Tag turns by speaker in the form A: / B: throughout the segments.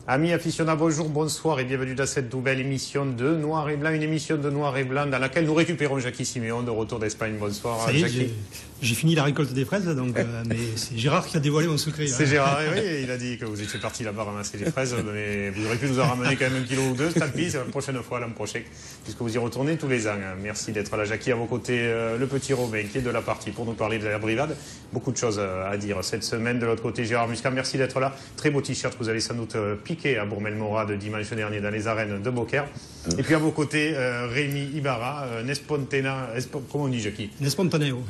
A: Amis aficionados, bonjour, bonsoir et bienvenue dans cette nouvelle émission de Noir et Blanc, une émission de Noir et Blanc dans laquelle nous récupérons Jackie Siméon de retour d'Espagne. Bonsoir Jackie.
B: J'ai fini la récolte des fraises, donc, mais c'est Gérard qui a dévoilé mon secret.
A: C'est Gérard, oui, il a dit que vous étiez parti là-bas ramasser des fraises, mais vous auriez pu nous en ramener quand même 1 kilo ou 2, tant pis, c'est la prochaine fois, l'an prochain, puisque vous y retournez tous les ans. Merci d'être là, Jackie, à vos côtés, le petit Romain qui est de la partie pour nous parler de la brigade. Beaucoup de choses à dire cette semaine. De l'autre côté, Gérard Muscat, merci d'être là. Très beau t-shirt que vous avez sans doute piqué à Bourmel-Morad dimanche dernier dans les arènes de Beaucaire. Et puis à vos côtés, Rémi Ibarra, comment on dit, Jackie? Espontaneo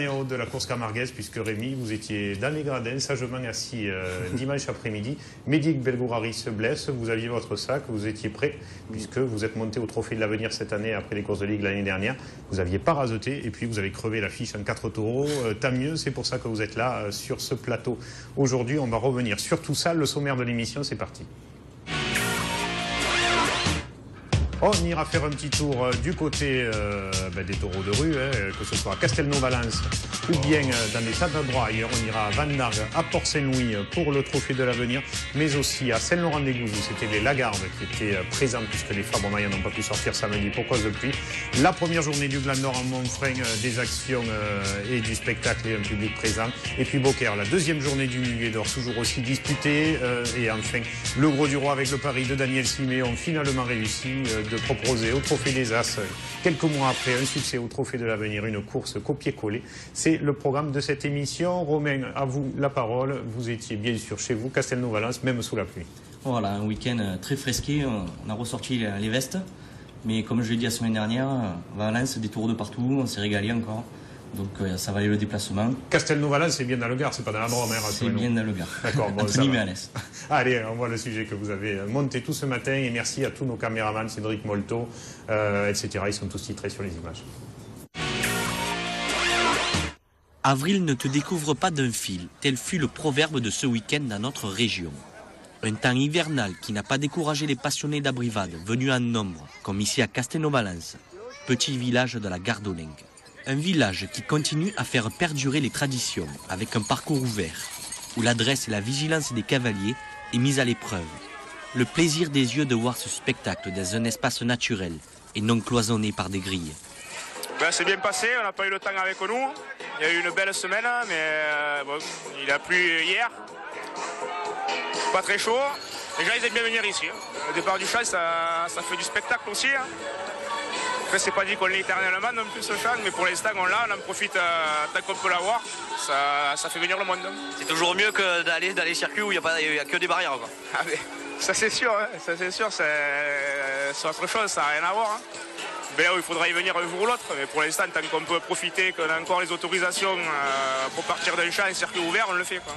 A: de la course camarguaise, puisque Rémi, vous étiez dans les gradins, sagement assis dimanche après-midi. Médic Belgourari se blesse, vous aviez votre sac, vous étiez prêt, puisque vous êtes monté au Trophée de l'Avenir cette année après les courses de Ligue l'année dernière. Vous aviez pas raseté, et puis vous avez crevé la fiche en 4 taureaux. Tant mieux, c'est pour ça que vous êtes là sur ce plateau. Aujourd'hui, on va revenir sur tout ça. Le sommaire de l'émission, c'est parti. On ira faire un petit tour du côté des taureaux de rue, que ce soit à Castelnau-Valence ou bien dans les stades droits ailleurs. On ira à Van Dargue, à Port-Saint-Louis pour le Trophée de l'Avenir, mais aussi à Saint-Laurent-des-Gouzes où c'était les Lagardes qui étaient présents puisque les Fabre-Maillan n'ont pas pu sortir samedi pour cause de pluie. La première journée du Gland Nord en Montfrein, des actions et du spectacle et un public présent. Et puis Beaucaire, la deuxième journée du Muguet d'Or, toujours aussi disputée. Et enfin, le Gros du Roi avec le pari de Daniel Siméon, finalement réussi de proposer au Trophée des As, quelques mois après, un succès au Trophée de l'Avenir, une course copier-coller. C'est le programme de cette émission. Romain, à vous la parole. Vous étiez bien sûr chez vous, Castelnau-Valence, même sous la pluie.
C: Voilà, un week-end très frisqué. On a ressorti les vestes. Mais comme je l'ai dit la semaine dernière, Valence, des tours de partout, on s'est régalé encore. Donc ça valait le déplacement.
A: Castelnau-Valence, c'est bien dans le Gard, c'est pas dans la Drôme.
C: C'est bien dans le Gard.
A: D'accord, bon,
C: entre Nîmes et Alès.
A: Allez, on voit le sujet que vous avez monté tout ce matin. Et merci à tous nos caméramans, Cédric Molto, etc. Ils sont tous titrés sur les images.
D: Avril ne te découvre pas d'un fil, tel fut le proverbe de ce week-end dans notre région. Un temps hivernal qui n'a pas découragé les passionnés d'abrivade venus en nombre, comme ici à Castelnau-Valence, petit village de la Gardolingue. Un village qui continue à faire perdurer les traditions avec un parcours ouvert, où l'adresse et la vigilance des cavaliers est mise à l'épreuve. Le plaisir des yeux de voir ce spectacle dans un espace naturel et non cloisonné par des grilles.
E: C'est bien passé, on n'a pas eu le temps avec nous. Il y a eu une belle semaine, mais il a plu hier. Pas très chaud. Les gens ils aiment bien venir ici. Le départ du champ, ça fait du spectacle aussi. Après, c'est pas dit qu'on l'ait éternellement non plus ce champ, mais pour l'instant on l'a, on en profite tant qu'on peut l'avoir. Ça fait venir le monde.
F: C'est toujours mieux que d'aller circuit où il n'y a que des barrières, quoi.
E: Ah, mais, ça c'est sûr, c'est autre chose, ça n'a rien à voir. Mais là où il faudra y venir un jour ou l'autre, mais pour l'instant, tant qu'on peut profiter, qu'on a encore les autorisations pour partir d'un champ, un circuit ouvert, on le fait, quoi.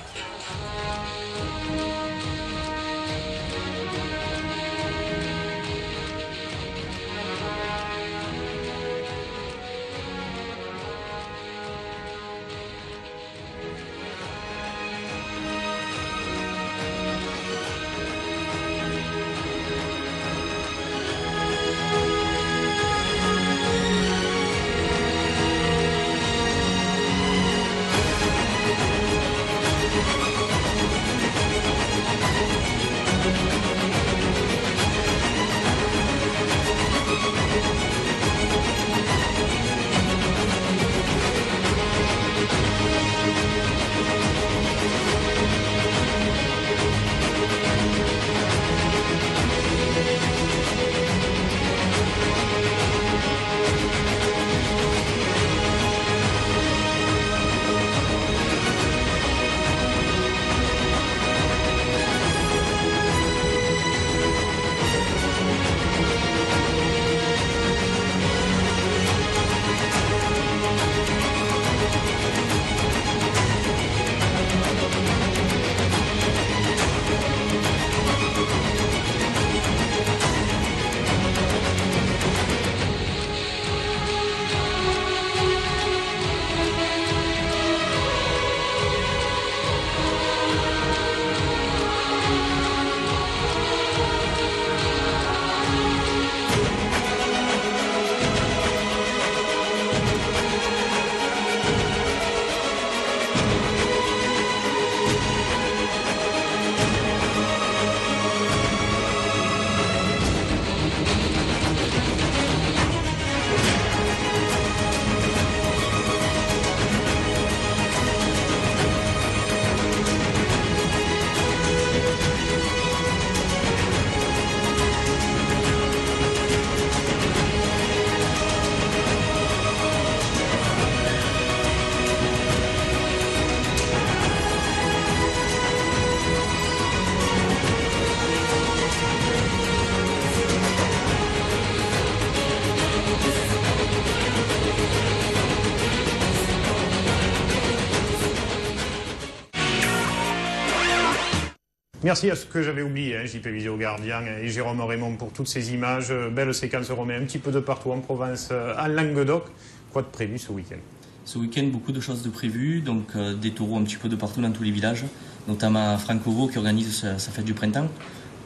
A: Merci à ce que j'avais oublié, JP Visio Gardien et Jérôme Raymond pour toutes ces images. Belle séquence romaine, un petit peu de partout en Provence, à Languedoc. Quoi de prévu ce week-end?
C: Ce week-end, beaucoup de choses de prévues, donc des taureaux un petit peu de partout dans tous les villages, notamment à Francovo qui organise sa fête du printemps,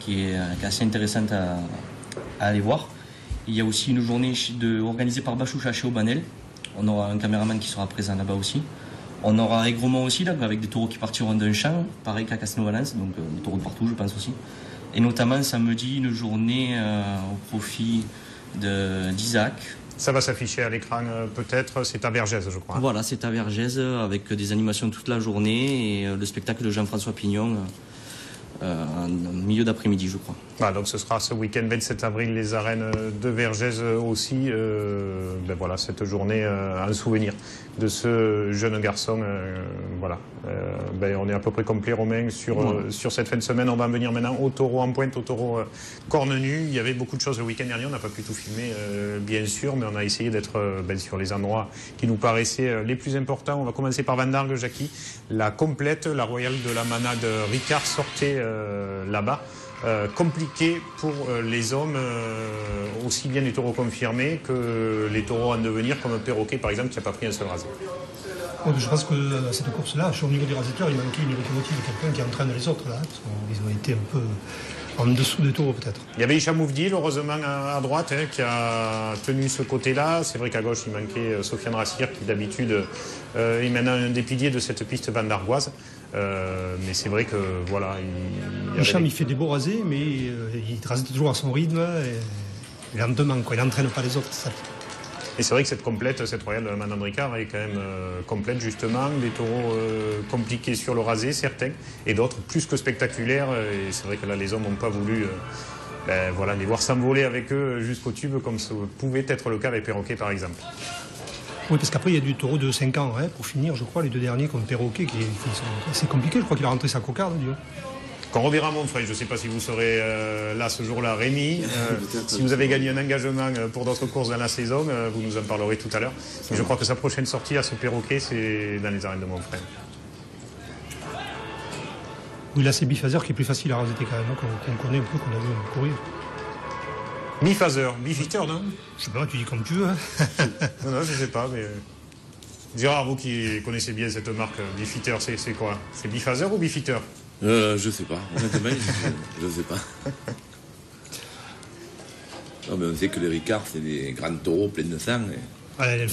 C: qui est assez intéressante à aller voir. Il y a aussi une journée organisée par Bachoucha chez Aubanel. On aura un caméraman qui sera présent là-bas aussi. On aura Aigremont aussi, là, avec des taureaux qui partiront d'un champ, pareil qu'à Castelnau-Valence, donc des taureaux de partout, je pense aussi. Et notamment samedi, une journée au profit d'Isaac.
A: Ça va s'afficher à l'écran peut-être, c'est à Vergès, je crois.
C: Voilà, c'est à Vergès, avec des animations toute la journée et le spectacle de Jean-François Pignon en milieu d'après-midi, je crois.
A: Voilà, donc ce sera ce week-end 27 avril, les arènes de Vergès aussi. Voilà, cette journée en souvenir de ce jeune garçon. Voilà. On est à peu près complet, Romain, sur cette fin de semaine. On va en venir maintenant au taureau en pointe, au taureau corne nue. Il y avait beaucoup de choses le week-end dernier. On n'a pas pu tout filmer, bien sûr, mais on a essayé d'être sur les endroits qui nous paraissaient les plus importants. On va commencer par Van Dargue, Jackie. La complète, la royale de la manade Ricard sortait là-bas. Compliqué pour les hommes, aussi bien les taureaux confirmés que les taureaux en devenir, comme un perroquet par exemple qui n'a pas pris un seul rasé.
B: Je pense que cette course-là, au niveau des raseteurs, il manquait une locomotive, quelqu'un qui entraîne les autres, là, parce qu'ils ont été un peu en dessous des taureaux peut-être.
A: Il y avait Hicham Ouvdil, heureusement à droite, qui a tenu ce côté-là. C'est vrai qu'à gauche, il manquait Sofiane Rassir, qui d'habitude est maintenant un des piliers de cette piste vandargoise. Mais c'est vrai que voilà.
B: Hicham, il fait des beaux rasés, mais il rase toujours à son rythme et lentement, quoi. Il n'entraîne pas les autres. Ça.
A: Et c'est vrai que cette complète, cette royale de la manade Ricard est quand même complète justement. Des taureaux compliqués sur le rasé, certains, et d'autres plus que spectaculaires. Et c'est vrai que là, les hommes n'ont pas voulu les voir s'envoler avec eux jusqu'au tube, comme ça pouvait être le cas avec Perroquet par exemple.
B: Oui, parce qu'après, il y a du taureau de 5 ans, pour finir, je crois, les deux derniers comme Perroquet, qui sont assez compliqués. Je crois qu'il a rentré sa cocarde, Dieu.
A: Quand on reverra Montfray, je ne sais pas si vous serez là ce jour-là, Rémi. Si vous avez gagné un engagement pour d'autres courses dans la saison, vous nous en parlerez tout à l'heure. Mais je crois que sa prochaine sortie à ce Perroquet, c'est dans les arènes de Montfray.
B: Oui, là, c'est Bifazer qui est plus facile à raser quand même, qu'on connaît un peu, qu'on a vu courir.
A: Bifazer, Bifitter, non?
B: Je sais pas, tu dis comme tu veux.
A: Non, je ne sais pas, mais... Gérard, vous qui connaissez bien cette marque, Bifitter, c'est quoi? C'est Bifazer ou Bifitter?
G: Je sais pas. Honnêtement, je sais pas. Non, mais on sait que les Ricards, c'est des grands taureaux pleins de sang.
B: Le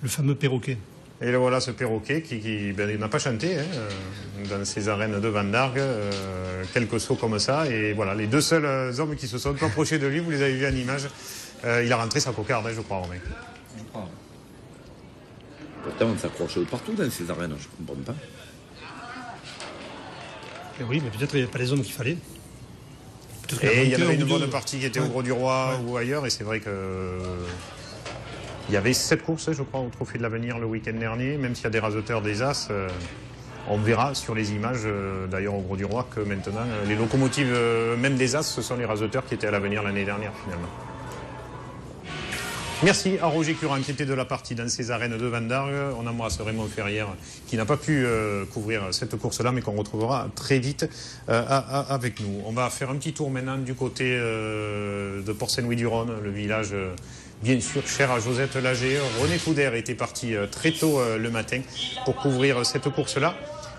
B: fameux Perroquet.
A: Et là, voilà ce Perroquet qui n'a pas chanté dans ces arènes de Van Dargue. Quelques sauts comme ça. Et voilà, les deux seuls hommes qui se sont approchés de lui, vous les avez vus en image. Il a rentré sa cocarde, je crois, Romain.
G: Pourtant, on s'approche de partout dans ces arènes, je ne comprends pas.
B: Et oui, mais peut-être qu'il n'y avait pas les hommes qu'il fallait.
A: Et il y en avait une bonne partie qui était au Gros du Roi ou ailleurs, et c'est vrai que il y avait 7 courses, je crois, au Trophée de l'Avenir le week-end dernier, même s'il y a des raseteurs des As. On verra sur les images, d'ailleurs au Gros du Roi, que maintenant, les locomotives, même des As, ce sont les raseteurs qui étaient à l'Avenir l'année dernière, finalement. Merci à Roger Curran qui était de la partie dans ces arènes de Van Dargue. On embrasse Raymond Ferrière qui n'a pas pu couvrir cette course-là, mais qu'on retrouvera très vite avec nous. On va faire un petit tour maintenant du côté de Port-Saint-Louis-du-Rhône, le village bien sûr cher à Josette Lager. René Coudert était parti très tôt le matin pour couvrir cette course-là.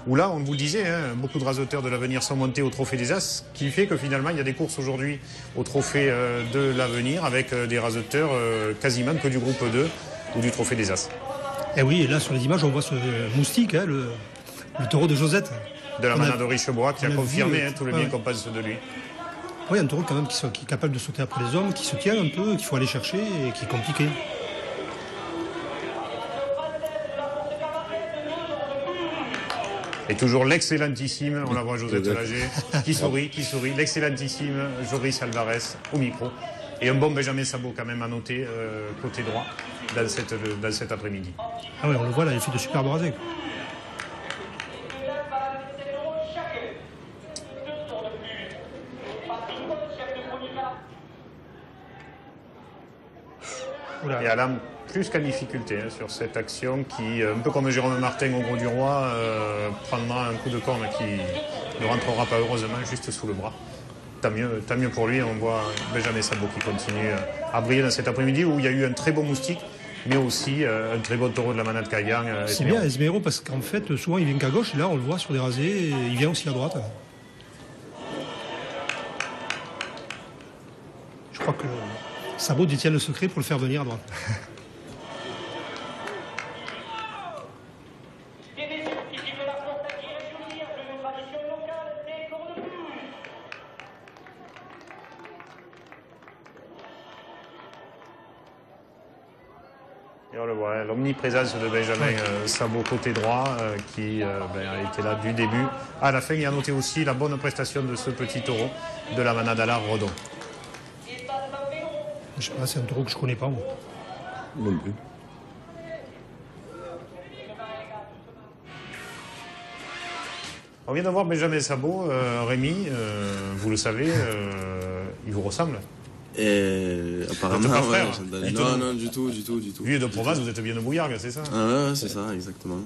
A: Où là, on vous le disait, beaucoup de raseteurs de l'Avenir sont montés au Trophée des As, ce qui fait que finalement, il y a des courses aujourd'hui au Trophée de l'Avenir avec des raseteurs quasiment que du groupe 2 ou du Trophée des As.
B: Et oui, et là, sur les images, on voit ce moustique, le taureau de Josette.
A: De la manade de Richebois, qui a confirmé tout le bien qu'on pense de lui.
B: Oui, un taureau quand même qui est capable de sauter après les hommes, qui se tient un peu, qu'il faut aller chercher et qui est compliqué.
A: Et toujours l'excellentissime, on la voit Josette Lager, qui sourit, l'excellentissime Joris Alvarez au micro. Et un bon Benjamin Sabot quand même à noter, côté droit, dans cet après-midi.
B: Ah oui, on le voit là, il fait de superbes rasés.
A: Et Alain, plus qu'en difficulté sur cette action qui, un peu comme Jérôme Martin au Gros du Roi, prendra un coup de corne qui ne rentrera pas heureusement juste sous le bras. Tant mieux pour lui. On voit Benjamin Sabot qui continue à briller dans cet après-midi où il y a eu un très beau moustique, mais aussi un très beau taureau de la manade Caillan.
B: C'est bien Esmero parce qu'en fait, souvent il vient qu'à gauche, et là on le voit sur des rasés, et il vient aussi à droite. Je crois que Sabot détient le secret pour le faire venir à droite.
A: Et on le voit, l'omniprésence de Benjamin Sabot côté droit qui a été là du début à la fin. Et a noté aussi la bonne prestation de ce petit taureau de la manade à l'art Redon.
B: Je sais pas, c'est un taureau que je connais pas moi.
G: Non plus.
A: On vient de voir Benjamin Sabot, Rémi, vous le savez, il vous ressemble.
H: Apparemment,
A: votre frère,
H: non, du tout.
A: Vieux de province, vous êtes bien de Bouillargues, c'est ça?
H: Ah ouais, c'est ça, exactement.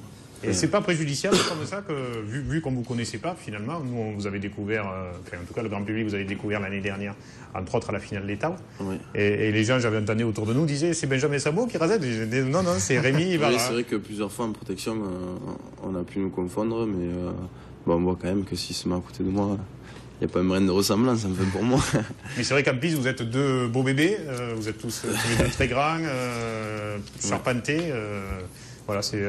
A: Et c'est pas préjudiciable comme ça que, vu qu'on ne vous connaissait pas, finalement, nous on vous avait découvert, en tout cas le grand public vous avez découvert l'année dernière, entre autres à la finale d'État.
H: Oui.
A: Et les gens, j'avais entendu autour de nous, disaient c'est Benjamin Sabot qui rasait. Non, c'est Rémi Ibarra.
H: Oui, c'est vrai que plusieurs fois en protection, on a pu nous confondre, mais on voit quand même que s'il se met à côté de moi, il n'y a pas une graine de ressemblance, enfin pour moi.
A: Mais c'est vrai qu'en plus, vous êtes deux beaux bébés, vous êtes tous les deux très grands, charpentés. Voilà, c'est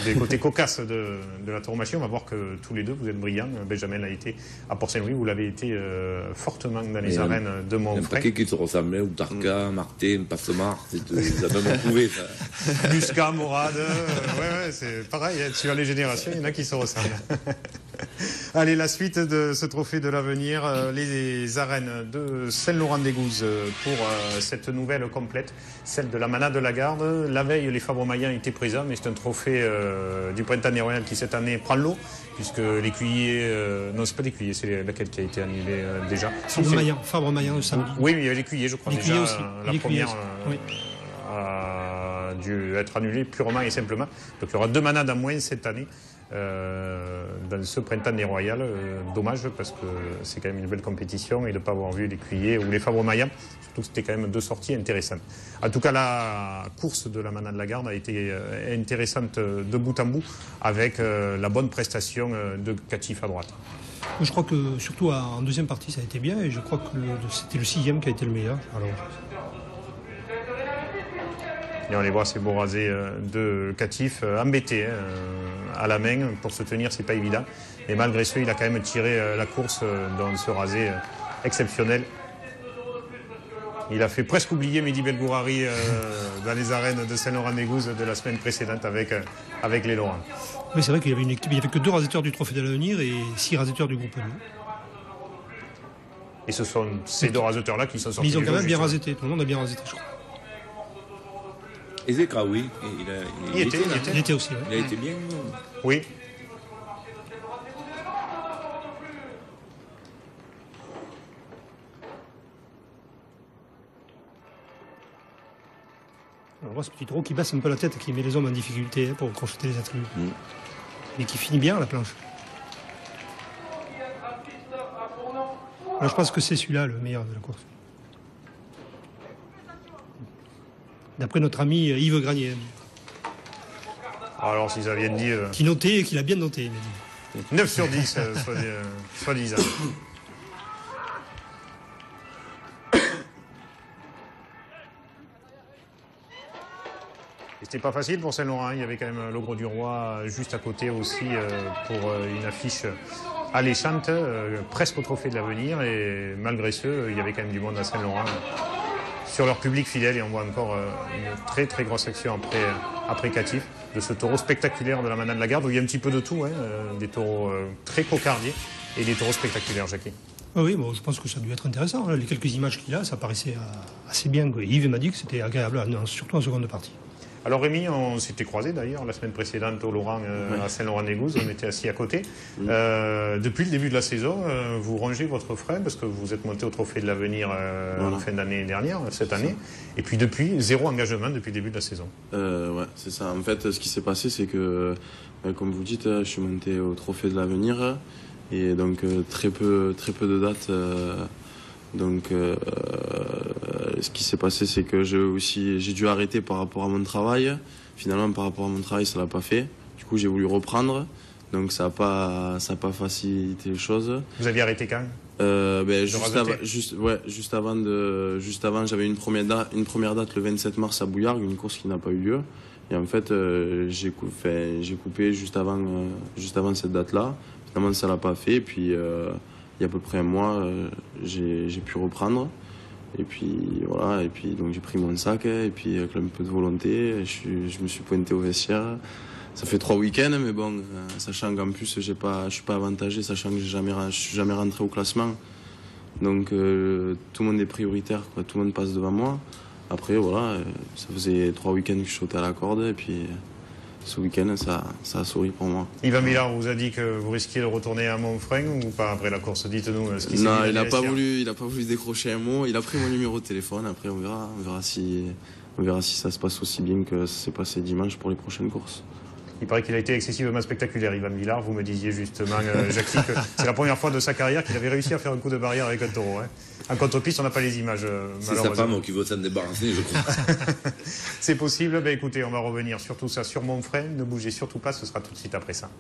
A: des côtés cocasses de la tauromachie. On va voir que tous les deux, vous êtes brillants. Benjamin l'a été à Port-Saint-Louis, vous l'avez été fortement dans les arènes de Montfray.
G: Il y a un paquet qui se ressemblait, ou Tarka, Martin, Passemar, ils avaient même prouvé ça.
A: Muscat, Morad, ouais, c'est pareil, tu as les générations, il y en a qui se ressemblent. Allez, la suite de ce trophée de l'avenir, les arènes de Saint-Laurent-des-Gouzes pour cette nouvelle complète, celle de la manade de la Garde. La veille, les Fabre-Maillans étaient présents, mais c'est un trophée du printemps des Royales qui cette année prend l'eau, puisque l'écuyer, non c'est pas l'écuyer, c'est laquelle qui a été annulée déjà.
B: Fabre-Maillan le samedi.
A: Oui, mais il y a l'écuyer, je crois déjà.
B: Aussi.
A: La première
B: oui.
A: a dû être annulée purement et simplement. Donc il y aura 2 manades en moins cette année. Dans ce printemps des Royales, dommage parce que c'est quand même une belle compétition et de ne pas avoir vu l'écuyer ou les Fabre-Maillans, surtout que c'était quand même 2 sorties intéressantes. En tout cas, la course de la manade de la Garde a été intéressante de bout en bout avec la bonne prestation de Catif à droite.
B: Je crois que surtout en deuxième partie ça a été bien et je crois que c'était le 6e qui a été le meilleur. Alors...
A: Et on les voit, ces beaux rasés de Catif, embêtés à la main. Pour se tenir, c'est pas évident. Et malgré ce, il a quand même tiré la course dans ce rasé exceptionnel. Il a fait presque oublier Mehdi Belgourari dans les arènes de Saint-Laurent-des-Gouzes de la semaine précédente avec les Laurents.
B: Oui, c'est vrai qu'il y avait une équipe, il n'y avait que 2 raseteurs du Trophée de l'avenir et 6 raseteurs du groupe 2.
A: Et ce sont ces 2 raseteurs-là qui sont sortis.
B: Mais ils ont quand même bien raseté, tout le monde a bien raseté, je crois.
G: Et Zekra, oui.
A: Il
B: était aussi. Ouais.
G: Il a été bien.
A: Oui.
B: On voit ce petit taureau qui baisse un peu la tête, qui met les hommes en difficulté pour crocheter les attributs. Mais qui finit bien à la planche. Là, je pense que c'est celui-là le meilleur de la course. D'après notre ami Yves Granier.
A: Alors, si ça vient de dire...
B: Qui notait et qu'il a bien noté, il m'a dit.
A: 9 sur 10, soi-disant. C'était pas facile pour Saint-Laurent. Il y avait quand même le Gros du Roi juste à côté aussi pour une affiche alléchante, presque au Trophée de l'avenir. Et malgré ce, il y avait quand même du monde à Saint-Laurent sur leur public fidèle. Et on voit encore une très très grosse action après Catif de ce taureau spectaculaire de la manade de la Garde où il y a un petit peu de tout, des taureaux très cocardiers et des taureaux spectaculaires, Jackie.
B: Oui, bon, je pense que ça a dû être intéressant. Les quelques images qu'il a, ça paraissait assez bien. Yves m'a dit que c'était agréable, surtout en seconde partie.
A: Alors Rémi, on s'était croisés d'ailleurs la semaine précédente au Laurent, à Saint-Laurent-des-Gouzes, on était assis à côté. Depuis le début de la saison, vous rongez votre frein parce que vous êtes monté au Trophée de l'Avenir en fin d'année dernière, cette année. Et puis depuis, 0 engagement depuis le début de la saison.
H: Ouais, c'est ça. En fait, ce qui s'est passé, c'est que, comme vous dites, je suis monté au Trophée de l'Avenir et donc très peu de dates. Ce qui s'est passé, c'est que j'ai dû arrêter par rapport à mon travail. Finalement, par rapport à mon travail, ça l'a pas fait. Du coup, j'ai voulu reprendre. Donc, ça a pas facilité les choses.
A: Vous aviez arrêté quand?
H: Juste avant, j'avais une première date le 27 mars à Bouillargues, une course qui n'a pas eu lieu. Et en fait, j'ai coupé juste avant cette date-là. Finalement, ça l'a pas fait. Et puis, il y a à peu près un mois, j'ai pu reprendre. Et puis voilà, et puis donc j'ai pris mon sac et puis avec un peu de volonté, je me suis pointé au vestiaire. Ça fait 3 week-ends, mais bon, sachant qu'en plus je suis pas avantagé, sachant que je suis jamais rentré au classement. Donc tout le monde est prioritaire, quoi. Tout le monde passe devant moi. Après voilà, ça faisait 3 week-ends que je sautais à la corde et puis ce week-end, ça a souri pour moi.
A: Yvan Millard vous a dit que vous risquiez de retourner à Montfrein ou pas après la course? Dites-nous ce qui s'est dit.
H: Non, il n'a pas voulu décrocher un mot. Il a pris mon numéro de téléphone. Après, on verra si ça se passe aussi bien que ça s'est passé dimanche pour les prochaines courses.
A: Il paraît qu'il a été excessivement spectaculaire, Yvan Millard. Vous me disiez justement, Jackie, que c'est la première fois de sa carrière qu'il avait réussi à faire un coup de barrière avec un taureau. Hein. En contre-piste, on n'a pas les images,
G: c'est sa femme qui veut s'en débarrasser, je crois.
A: C'est possible. Ben, écoutez, on va revenir sur tout ça sur Montfrein. Ne bougez surtout pas, ce sera tout de suite après ça.